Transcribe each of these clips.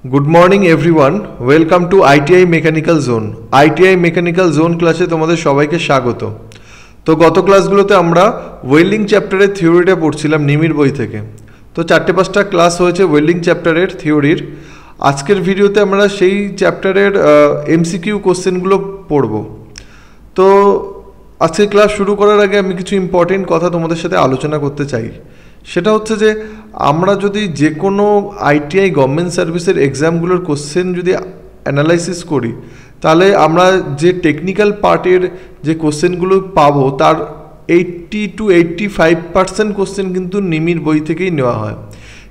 Good morning everyone. Welcome to ITI Mechanical Zone. ITI Mechanical Zone ক্লাসে তোমাদের সবাইকে স্বাগত। তো গত ক্লাসগুলোতে আমরা ওয়েল্ডিং চ্যাপ্টারের থিওরিটা পড়ছিলাম নিমির বই থেকে। তো 4-5টা ক্লাস হয়েছে ওয়েল্ডিং চ্যাপ্টারের থিওরির। আজকের ভিডিওতে আমরা সেই চ্যাপ্টারের এমসিকিউ কোশ্চেনগুলো পড়ব। তো আজকের ক্লাস শুরু করার আগে আমি কিছু ইম্পর্টেন্ট কথা তোমাদের সাথে আলোচনা করতে চাই। সেটা হচ্ছে যে আমরা যদি যে কোনো আইটিআই গভর্নমেন্ট সার্ভিসের এক্সামগুলোর কোশ্চেন যদি অ্যানালাইসিস করি, তাহলে আমরা যে টেকনিক্যাল পার্টের যে কোশ্চেনগুলো পাবো তার 80 to 85% কোশ্চেন কিন্তু নিমির বই থেকেই নেওয়া হয়।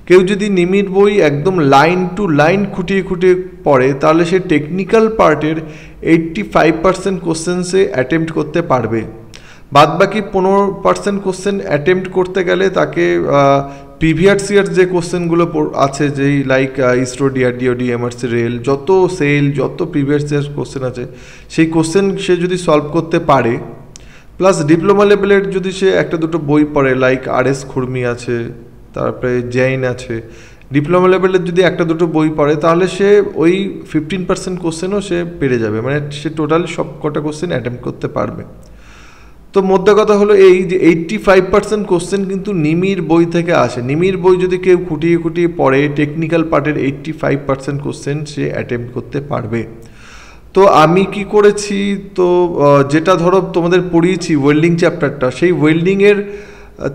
কেউ যদি নিমির বই একদম লাইন টু লাইন খুঁটিয়ে খুঁটিয়ে পড়ে, তাহলে সে টেকনিক্যাল পার্টের 85% কোশ্চেন্সে অ্যাটেম্প্ট করতে পারবে। বাদবাকি 15% কোশ্চেন অ্যাটেম্প্ট করতে গেলে তাকে প্রিভিয়াস ইয়ার যে কোশ্চেনগুলো আছে, যেই like ISRO, DRDO, MRC, rail, যত সেল, যত প্রিভিয়াস ইয়ার কোশ্চেন আছে, সেই কোশ্চেন সে যদি সলভ করতে পারে, প্লাস ডিপ্লোমা লেভেলের যদি সে একটা দুটো বই পড়ে, লাইক আর.এস. খুরমি আছে, তারপরে জৈন আছে, ডিপ্লোমা লেভেলের যদি একটা দুটো বই পড়ে, তাহলে সে ওই 15% কোশ্চেনও সে পেরে যাবে, মানে সে টোটাল সব কটা কোশ্চেন অ্যাটেম্প্ট করতে পারবে। তো মোদ্দা কথা হলো এই যে 85% কোশ্চেন কিন্তু নিমির বই থেকে আসে। নিমির বই যদি কেউ খুঁটিয়ে খুঁটিয়ে পড়ে, টেকনিক্যাল পার্টের 85% কোশ্চেন সে অ্যাটেম্প্ট করতে পারবে। তো আমি কি করেছি, তো যেটা ধরো তোমাদের পড়িয়েছি ওয়েল্ডিং চ্যাপ্টারটা, সেই ওয়েল্ডিংয়ের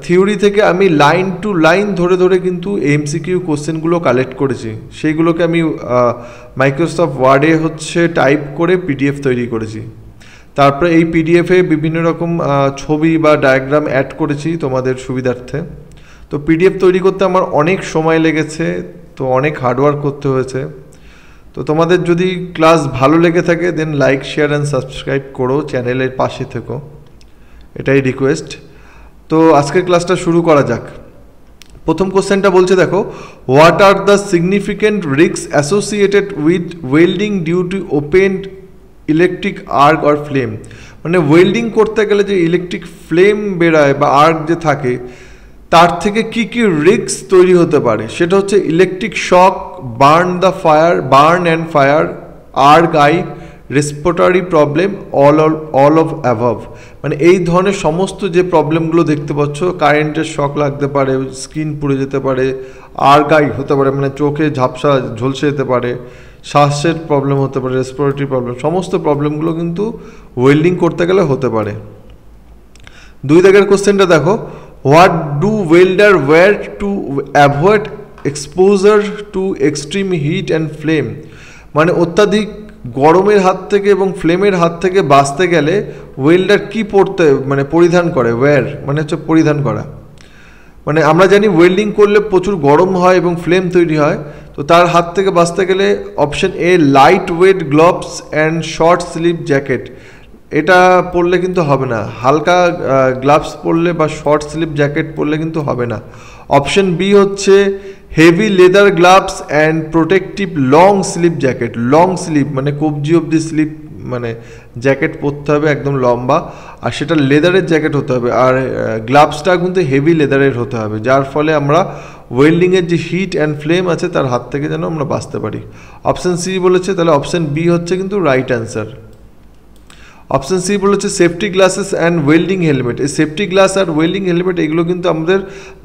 থিওরি থেকে আমি লাইন টু লাইন ধরে ধরে কিন্তু এমসিকিউ কোশ্চেনগুলো কালেক্ট করেছি। সেইগুলোকে আমি মাইক্রোসফট ওয়ার্ডে টাইপ করে পিডিএফ তৈরি করেছি। তারপরে এই পিডিএফে বিভিন্ন রকম ছবি বা ডায়াগ্রাম অ্যাড করেছি তোমাদের সুবিধার্থে। তো পিডিএফ তৈরি করতে আমার অনেক সময় লেগেছে, তো অনেক হার্ডওয়ার্ক করতে হয়েছে। তো তোমাদের যদি ক্লাস ভালো লেগে থাকে, দেন লাইক, শেয়ার অ্যান্ড সাবস্ক্রাইব করো, চ্যানেলের পাশে থেকো, এটাই রিকোয়েস্ট। তো আজকের ক্লাসটা শুরু করা যাক। প্রথম কোশ্চেনটা বলছে, দেখো, what are the significant risks associated with welding due to open electric arc or flame. মানে ওয়েল্ডিং করতে গেলে যে ইলেকট্রিক ফ্লেম বেরায় বা আর্ক যে থাকে, তার থেকে কি কি রিস্ক তৈরি হতে পারে, সেটা হচ্ছে electric shock, burn and fire, arc eye, respiratory problem, all of above. মানে এই ধরনের সমস্ত যে প্রবলেমগুলো দেখতে পাচ্ছ, কারেন্টের শক লাগতে পারে, স্কিন পুড়ে যেতে পারে, আর্ক আই হতে পারে, মানে চোখে ঝাপসা ঝলসে যেতে পারে, শ্বাসের প্রবলেম হতে পারে, রেসপিরেটরি প্রবলেম, সমস্ত প্রবলেমগুলো কিন্তু ওয়েল্ডিং করতে গেলে হতে পারে। 2 দাগের কোশ্চেনটা দেখো, what do welder wear to avoid exposure to extreme heat and flame. মানে অত্যাধিক গরমের হাত থেকে এবং ফ্লেমের হাত থেকে বাঁচতে গেলে ওয়েল্ডার কি পরিধান করে, ওয়্যার মানে হচ্ছে পরিধান করা। মানে আমরা জানি ওয়েল্ডিং করলে প্রচুর গরম হয় এবং ফ্লেম তৈরি হয়। তো তার হাত থেকে বাঁচতে গেলে option A, light weight gloves and short sleeve jacket. এটা পরলে কিন্তু হবে না, হালকা গ্লাভস পরলে বা শর্ট স্লিভ জ্যাকেট পরলে কিন্তু হবে না। অপশন বি হচ্ছে heavy leather gloves and protective long sleeve jacket. Long sleeve মানে কবজি অবধি স্লিভ, মানে জ্যাকেট পরতে হবে একদম লম্বা, আর সেটা লেদারের জ্যাকেট হতে হবে, আর গ্লাভসটা কিন্তু হেভি লেদারের হতে হবে, যার ফলে আমরা ওয়েল্ডিংয়ের যে হিট অ্যান্ড ফ্লেম আছে তার হাত থেকে যেন আমরা বাঁচতে পারি। অপশান সি বলেছে, তাহলে অপশান বি হচ্ছে কিন্তু রাইট অ্যান্সার। অপশান সি বলেছে safety glasses and welding helmet. এই সেফটি গ্লাস আর ওয়েল্ডিং হেলমেট এগুলো কিন্তু আমাদের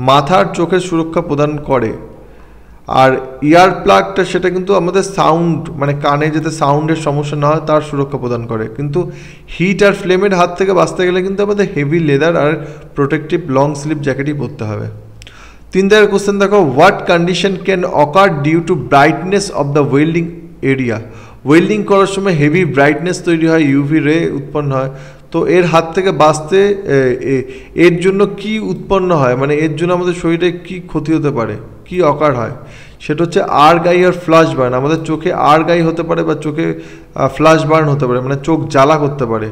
মাথার চোখের সুরক্ষা প্রদান করে। আর ইয়ার প্লাগটা সেটা কিন্তু আমাদের সাউন্ড, মানে কানে যাতে সাউন্ডের সমস্যা না হয় তার সুরক্ষা প্রদান করে। কিন্তু হিট আর ফ্লেমের হাত থেকে বাঁচতে গেলে কিন্তু আমাদের হেভি লেদার আর প্রোটেক্টিভ লং স্লিভ জ্যাকেটই পরতে হবে। 3 দাগের কোশ্চেন দেখো, what condition can occur due to brightness of the welding area. Welding করার সময় হেভি ব্রাইটনেস তৈরি হয়, ইউভি রে উৎপন্ন হয়। তো এর হাত থেকে বাঁচতে এর জন্য কি উৎপন্ন হয়, মানে এর জন্য আমাদের শরীরে কি ক্ষতি হতে পারে, কি অকার হয়, সেটা হচ্ছে আর্ক আই আর ফ্ল্যাশ বার্ন। আমাদের চোখে আর্ক আই হতে পারে বা চোখে ফ্ল্যাশ বার্ন হতে পারে, মানে চোখ জ্বালা করতে পারে।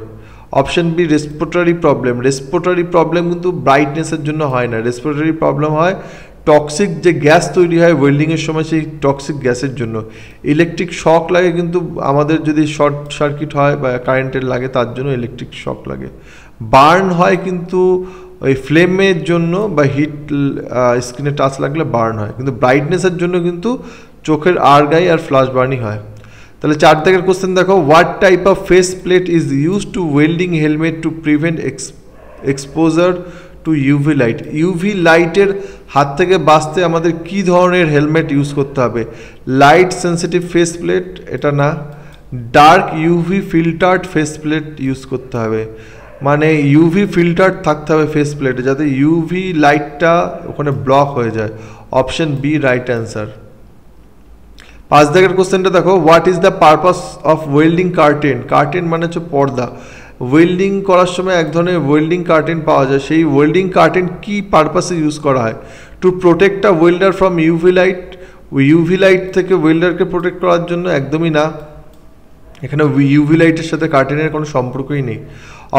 Option B respiratory problem. Respiratory problem কিন্তু ব্রাইটনেসের জন্য হয় না, রেসপিরেটরি প্রবলেম হয় টক্সিক যে গ্যাস তৈরি হয় ওয়েল্ডিংয়ের সময়, সেই টক্সিক গ্যাসের জন্য। ইলেকট্রিক শক লাগে কিন্তু আমাদের যদি শর্ট সার্কিট হয় বা কারেন্টের লাগে, তার জন্য ইলেকট্রিক শক লাগে। বার্ন হয় কিন্তু ওই ফ্লেমের জন্য বা হিট স্কিনে টাচ লাগলে বার্ন হয়, কিন্তু ব্রাইটনেসের জন্য কিন্তু চোখের আর্গাই আর ফ্ল্যাশ বার্নিং হয়। তাহলে 4 দাগের কোশ্চেন দেখো, what type of face plate is use to welding helmet to prevent exposure two UV light. UV লাইটের হাত থেকে বাঁচতে আমাদের কি ধরনের হেলমেট ইউজ করতে হবে? লাইট সেন্সিটিভ ফেস প্লেট এটা না, dark UV filtered face plate use করতে হবে, মানে ইউভি ফিল্টার থাকতে হবে ফেস প্লেটে যাতে ইউভি লাইটটা ওখানে ব্লক হয়ে যায়। Option B right answer. 5 দাগের কোশ্চেনটা দেখো, what is the purpose of welding curtain. Curtain মানে হচ্ছে পর্দা। ওয়েল্ডিং করার সময় এক ধরনের ওয়েল্ডিং কার্টেন পাওয়া যায়, সেই ওয়েল্ডিং কার্টেন কি পারপাসে ইউজ করা হয়? To protect a welder from UV light. UV light থেকে ওয়েল্ডারকে প্রোটেক্ট করার জন্য? একদমই না, এখানে ইউভি লাইটের সাথে কার্টেনের কোনো সম্পর্কই নেই।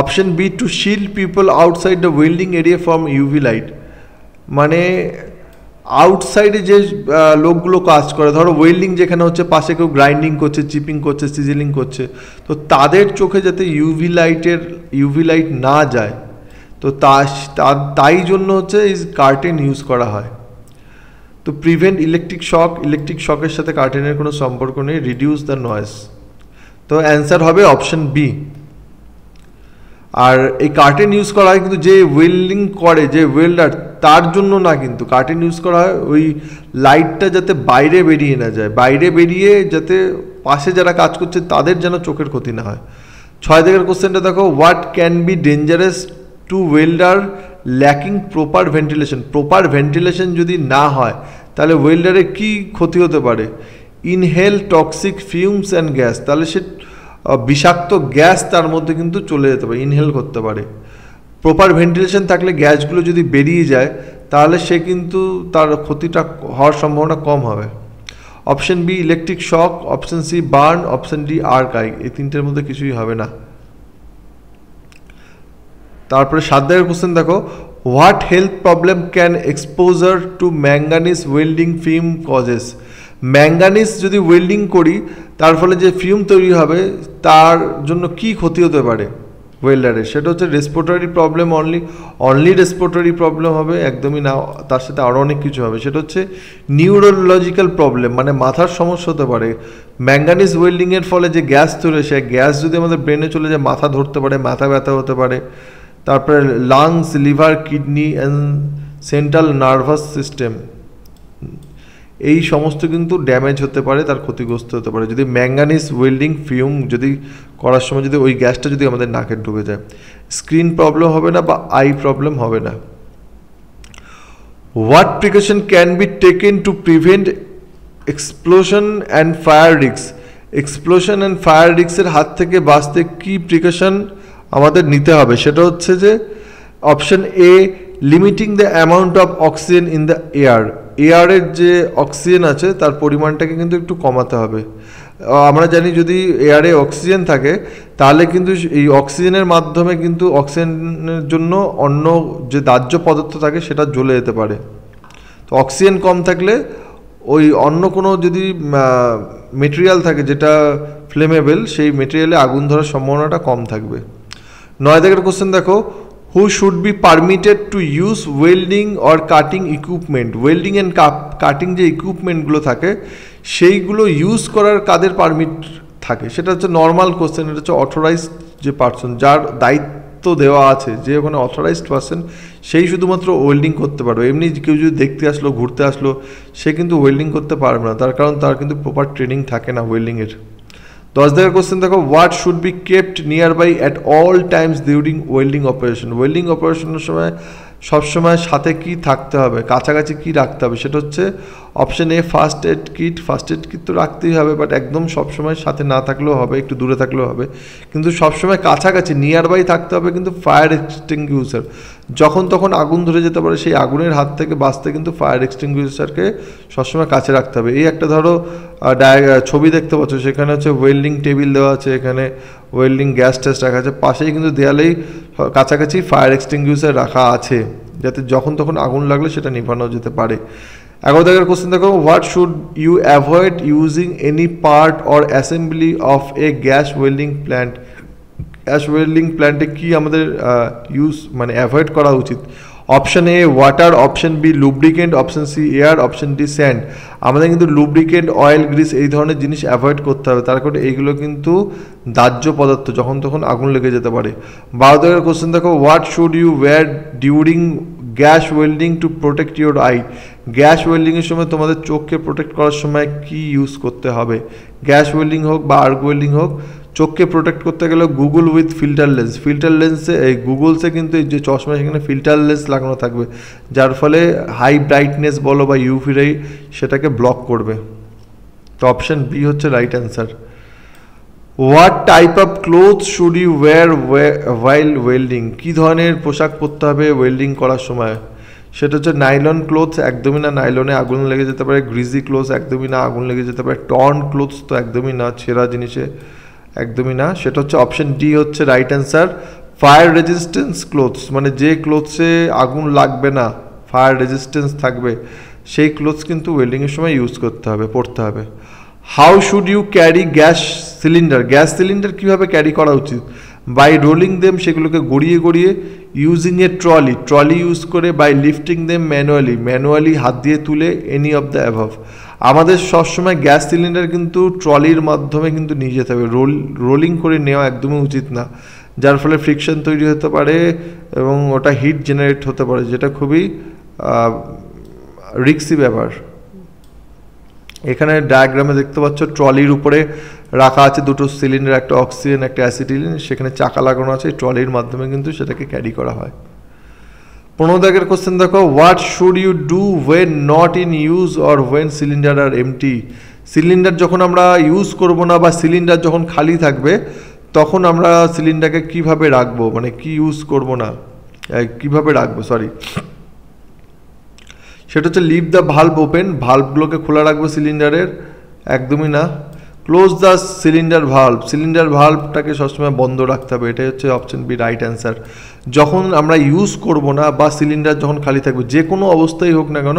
Option B to shield people outside the welding area from UV light, মানে আউটসাইডে যে লোকগুলো কাজ করে, ধরো ওয়েল্ডিং যেখানে হচ্ছে পাশে কেউ গ্রাইন্ডিং করছে, চিপিং করছে, সিজলিং করছে, তো তাদের চোখে যাতে ইউভি লাইট না যায়, তো তাই জন্য হচ্ছে এই কার্টেন ইউজ করা হয়। তো প্রিভেন্ট ইলেকট্রিক শকের সাথে কার্টেনের কোনো সম্পর্ক নেই। রিডিউস দ্য নয়েজ, তো অ্যান্সার হবে অপশন বি। আর এই কার্টেন ইউজ করা হয় কিন্তু যে ওয়েল্ডিং করে, যে ওয়েল্ডার, তার জন্য না, কিন্তু কার্টেন ইউজ করা হয় ওই লাইটটা যাতে বাইরে বেরিয়ে না যায়, বাইরে বেরিয়ে যাতে পাশে যারা কাজ করছে তাদের যেন চোখের ক্ষতি না হয়। 6 দাগের কোশ্চেনটা দেখো, what can be dangerous to welder lacking proper ventilation. Proper ventilation যদি না হয় তাহলে ওয়েল্ডারে কি ক্ষতি হতে পারে? Inhale toxic fumes and gas, তাহলে সে বিষাক্ত গ্যাস তার মধ্যে কিন্তু চলে যেতে পারে, ইনহেল করতে পারে। প্রপার ভেন্টিলেশন থাকলে গ্যাসগুলো যদি বেরিয়ে যায় তাহলে সে কিন্তু তার ক্ষতিটা হওয়ার সম্ভাবনা কম হবে। Option B electric shock, option C burn, option D arc eye, এই তিনটের মধ্যে কিছুই হবে না। তারপরে 7 দাগের কোশ্চেন দেখো, what health problem can exposure two manganese welding film causes. Manganese যদি ওয়েল্ডিং করি তার ফলে যে ফিল্ম তৈরি হবে তার জন্য কি ক্ষতি হতে পারে ওয়েল্ডারের? সেটা হচ্ছে respiratory problem, only respiratory problem হবে, একদমই না, তার সাথে আরও অনেক কিছু হবে। সেটা হচ্ছে নিউরোলজিক্যাল প্রবলেম, মানে মাথার সমস্যা হতে পারে। ম্যাঙ্গানিজ ওয়েল্ডিংয়ের ফলে যে গ্যাস তৈরি, সে গ্যাস যদি আমাদের ব্রেনে চলে যায় মাথা ধরতে পারে, মাথা ব্যথা হতে পারে। তারপরে lungs, liver, kidney and central nervous system, এই সমস্ত কিন্তু ড্যামেজ হতে পারে, তার ক্ষতিগ্রস্ত হতে পারে যদি ম্যাঙ্গানিজ ওয়েল্ডিং ফিউম যদি করার সময় যদি ওই গ্যাসটা যদি আমাদের নাকে ঢুকে যায়। স্কিন প্রবলেম হবে না বা আই প্রবলেম হবে না। What precaution can be taken to prevent explosion and fire risk. Explosion and fire রিস্কের হাত থেকে বাঁচতে কী প্রিকশন আমাদের নিতে হবে? সেটা হচ্ছে যে option A limiting the amount of oxygen in the air. এয়ারের যে অক্সিজেন আছে তার পরিমাণটাকে কিন্তু একটু কমাতে হবে। আমরা জানি যদি এয়ারে অক্সিজেন থাকে তাহলে কিন্তু এই অক্সিজেনের মাধ্যমে কিন্তু অক্সিজেনের জন্য অন্য যে দাহ্য পদার্থ থাকে সেটা জ্বলে যেতে পারে। তো অক্সিজেন কম থাকলে ওই অন্য কোনো যদি মেটেরিয়াল থাকে যেটা ফ্লেমেবল, সেই মেটেরিয়ালে আগুন ধরার সম্ভাবনাটা কম থাকবে। 9 দাগের কোশ্চেন দেখো, হু should be permitted to use welding or cutting equipment. Welding and cutting যে ইকুইপমেন্টগুলো থাকে সেইগুলো ইউজ করার কাদের পারমিট থাকে? সেটা হচ্ছে নর্মাল কোশ্চেন, এটা হচ্ছে অথরাইজড যে পার্সন, যার দায়িত্ব দেওয়া আছে, যে ওখানে অথরাইজড পার্সন, সেই শুধুমাত্র ওয়েল্ডিং করতে পারবে। এমনি কেউ যদি দেখতে আসলো, ঘুরতে আসলো, সে কিন্তু ওয়েল্ডিং করতে পারবে না, তার কারণ তার কিন্তু প্রপার ট্রেনিং থাকে না ওয়েল্ডিংয়ের। 10 দাগের কোশ্চেন দেখো, what should be kept nearby at all times during welding operation. Welding অপারেশনের সময় সবসময় সাথে কি থাকতে হবে, কাছাকাছি কি রাখতে হবে? সেটা হচ্ছে option A first aid kit. First aid kit তো রাখতেই হবে, বাট একদম সবসময় সাথে না থাকলেও হবে, একটু দূরে থাকলেও হবে, কিন্তু সবসময় কাছাকাছি নিয়ার বাই থাকতে হবে। কিন্তু ফায়ার এক্সটিংগুইশার, যখন তখন আগুন ধরে যেতে পারে, সেই আগুনের হাত থেকে বাঁচতে কিন্তু ফায়ার এক্সটিংগুইশারকে সবসময় কাছে রাখতে হবে। এই একটা ধরো ছবি দেখতে পাচ্ছ, সেখানে হচ্ছে ওয়েল্ডিং টেবিল দেওয়া আছে, এখানে ওয়েল্ডিং গ্যাস টেস্ট রাখা আছে, পাশেই কিন্তু দেয়ালেই কাছাকাছি ফায়ার এক্সটিংগুইশার রাখা আছে, যাতে যখন তখন আগুন লাগলে সেটা নিভানো যেতে পারে। 11 দাগের কোশ্চেন দেখো, what should you avoid using any part or assembly of a gas welding plant. Gas welding প্ল্যান্টে কি আমাদের অ্যাভয়েড করা উচিত? Option A water, option B lubricant, option C air, option D sand. আমাদের কিন্তু লুব্রিকেন্ট, অয়েল, গ্রিস এই ধরনের জিনিস অ্যাভয়েড করতে হবে, তার কারণ এইগুলো কিন্তু দাহ্য পদার্থ, যখন তখন আগুন লেগে যেতে পারে। 12 দাগের কোশ্চেন দেখো, what should you wear during gas welding to protect your eye. Gas ওয়েল্ডিংয়ের সময় তোমাদের চোখকে প্রোটেক্ট করার সময় কি ইউজ করতে হবে? গ্যাস ওয়েল্ডিং হোক বা আর্ক ওয়েল্ডিং হোক, চোখকে প্রোটেক্ট করতে গেলে goggle with filter lens. Filter লেন্সে এই গুগলসে কিন্তু এই যে চশমা সেখানে ফিল্টার লেন্স লাগানো থাকবে, যার ফলে হাই ব্রাইটনেস বলো বা ইউভি রে সেটাকে ব্লক করবে। তো অপশন বি হচ্ছে right answer. What type of clothes should you wear while welding. কী ধরনের পোশাক পরতে হবে ওয়েল্ডিং করার সময়? সেটা হচ্ছে নাইলন ক্লোথস, একদমই না, নাইলনে আগুন লেগে যেতে পারে। গ্রিজি ক্লোথস একদমই না, আগুন লেগে যেতে পারে। টর্ন ক্লোথস তো একদমই না, ছেঁড়া জিনিসে একদমই না। সেটা হচ্ছে অপশন ডি হচ্ছে right answer. Fire resistance clothes, মানে যে ক্লোথসে আগুন লাগবে না, ফায়ার রেজিস্ট্যান্স থাকবে, সেই ক্লোথস কিন্তু ওয়েল্ডিংয়ের সময় ইউজ করতে হবে, পরতে হবে। How should you carry gas cylinder. Gas cylinder কীভাবে ক্যারি করা উচিত? বাই রোলিং দেম, সেগুলোকে গড়িয়ে গড়িয়ে। Using a trolley, trolley use করে। By lifting them manually, manually হাত দিয়ে তুলে। Any of the above. আমাদের সবসময় গ্যাস সিলিন্ডার কিন্তু ট্রলির মাধ্যমে কিন্তু নিয়ে যেতে হবে, রোলিং করে নেওয়া একদমই উচিত না, যার ফলে ফ্রিকশন তৈরি হতে পারে এবং ওটা হিট জেনারেট হতে পারে, যেটা খুবই রিস্কি ব্যাপার। এখানে ডায়াগ্রামে দেখতে পাচ্ছ ট্রলির উপরে রাখা আছে দুটো সিলিন্ডার, একটা অক্সিজেন একটা অ্যাসিটিলিন, সেখানে চাকা লাগানো আছে, ট্রলির মাধ্যমে কিন্তু সেটাকে ক্যারি করা হয়। 15 দাগের কোশ্চেন দেখো, what should you do when not in use or when cylinder are empty. Cylinder যখন আমরা ইউজ করব না বা সিলিন্ডার যখন খালি থাকবে, তখন আমরা সিলিন্ডারকে কিভাবে রাখবো, মানে কি ইউজ করব না, কিভাবে রাখবো সেটা হচ্ছে লিভ দ্য ভাল্ব ওপেন, ভাল্বগুলোকে খোলা রাখবো সিলিন্ডারের, একদমই না। Close the cylinder valve, cylinder ভাল্বটাকে সবসময় বন্ধ রাখতে হবে, এটাই হচ্ছে অপশন বি রাইট অ্যান্সার। যখন আমরা ইউজ করব না বা সিলিন্ডার যখন খালি থাকবে, যে কোনো অবস্থায় হোক না কেন,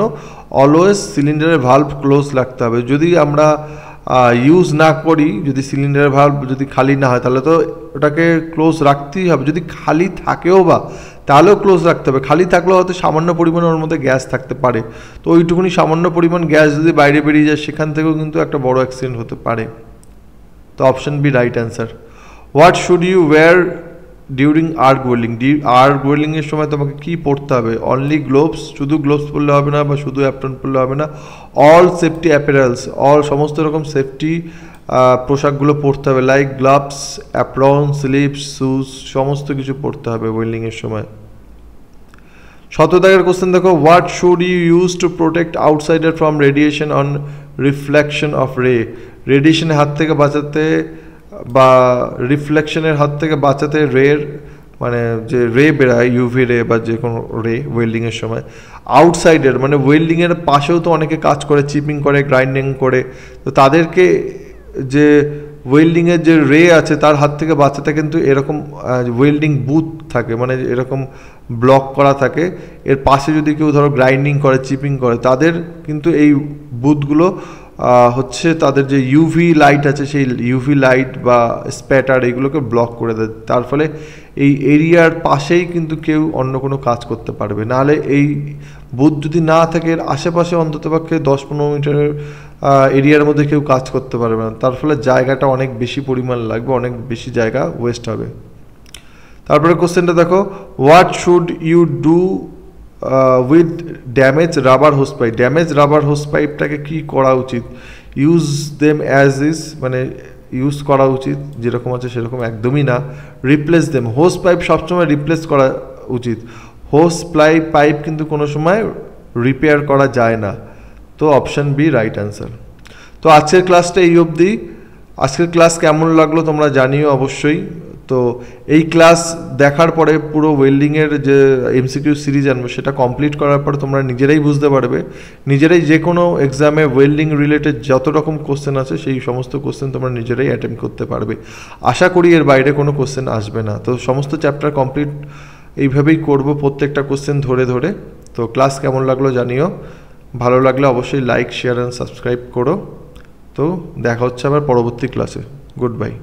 অলওয়েজ সিলিন্ডারের ভাল্ব ক্লোজ রাখতে হবে। যদি আমরা ইউজ না করি, যদি সিলিন্ডারের ভাল্ব যদি খালি না হয়, তাহলে তো ওটাকে ক্লোজ রাখতেই হবে। যদি খালি থাকেও বা, তাহলেও ক্লোজ রাখতে হবে। খালি থাকলেও হয়তো সামান্য পরিমাণে ওর মধ্যে গ্যাস থাকতে পারে, তো ওইটুকুনি সামান্য পরিমাণ গ্যাস যদি বাইরে বেরিয়ে যায়, সেখান থেকেও কিন্তু একটা বড় অ্যাক্সিডেন্ট হতে পারে। তো option B right answer. What should you wear during arc welding, arc ওয়েল্ডিংয়ের সময় তোমাকে কী পরতে হবে? অনলি গ্লোভস, শুধু গ্লোভস পরলে হবে না বা শুধু অ্যাপ্রন পরলে হবে না, অল সেফটি অ্যাপারেলস, সমস্ত রকম সেফটি পোশাকগুলো পরতে হবে, like gloves, apron, slips, shoes, সমস্ত কিছু পরতে হবে ওয়েল্ডিংয়ের সময়। 17 দাগের কোশ্চেন দেখো, what should you use to protect outsider from radiation on reflection of ray. রেডিয়েশনের হাত থেকে বাঁচাতে বা রিফ্লেকশনের হাত থেকে বাঁচাতে রের, মানে যে রে বেরায়, ইউভি রে বা যে কোনো রে ওয়েল্ডিংয়ের সময়। আউটসাইডার মানে ওয়েল্ডিংয়ের পাশেও তো অনেকে কাজ করে, চিপিং করে, গ্রাইন্ডিং করে, তো তাদেরকে যে ওয়েল্ডিংয়ের যে রে আছে তার হাত থেকে বাঁচাতে কিন্তু এরকম ওয়েল্ডিং বুথ থাকে, মানে এরকম ব্লক করা থাকে, এর পাশে যদি কেউ ধরো গ্রাইন্ডিং করে, চিপিং করে, তাদের কিন্তু এই বুথগুলো হচ্ছে তাদের যে ইউভি লাইট আছে, সেই ইউভি লাইট বা স্প্যাটার এগুলোকে ব্লক করে দেয়। তার ফলে এই এরিয়ার পাশেই কিন্তু কেউ অন্য কোনো কাজ করতে পারবে, নাহলে এই বুথ যদি না থাকে, এর আশেপাশে অন্ততপক্ষে 10-15 মিটারের এরিয়ার মধ্যে কেউ কাজ করতে পারবে না। তার ফলে জায়গাটা অনেক বেশি পরিমাণ লাগবে, অনেক বেশি জায়গা ওয়েস্ট হবে। তারপরে কোশ্চেনটা দেখো, what should you do with damage rubber hose pipe. Damage rubber hose পাইপটাকে কী করা উচিত? ইউজ দেম অ্যাজ ইজ, মানে ইউজ করা উচিত যেরকম আছে সেরকম, একদমই না। রিপ্লেস দেম, হোস পাইপ সবসময় রিপ্লেস করা উচিত, হোস পাইপ কিন্তু কোনো সময় রিপেয়ার করা যায় না। তো অপশান বি রাইট অ্যান্সার। তো আজকের ক্লাসটা এই অবধি। আজকের ক্লাস কেমন লাগলো তোমরা জানিও অবশ্যই। তো এই ক্লাস দেখার পরে পুরো ওয়েল্ডিংয়ের যে এমসিকিউ সিরিজ আনবো, সেটা কমপ্লিট করার পর তোমরা নিজেরাই বুঝতে পারবে, নিজেরাই যে কোনো এক্সামে ওয়েল্ডিং রিলেটেড যত রকম কোশ্চেন আছে সেই সমস্ত কোশ্চেন তোমরা নিজেরাই অ্যাটেম্প করতে পারবে। আশা করি এর বাইরে কোনো কোশ্চেন আসবে না। তো সমস্ত চ্যাপ্টার কমপ্লিট এইভাবেই করব, প্রত্যেকটা কোশ্চেন ধরে ধরে। তো ক্লাস কেমন লাগলো জানিও, ভালো লাগলে অবশ্যই লাইক, শেয়ার অ্যান্ড সাবস্ক্রাইব করো। তো দেখা হচ্ছে আবার পরবর্তী ক্লাসে। Good bye.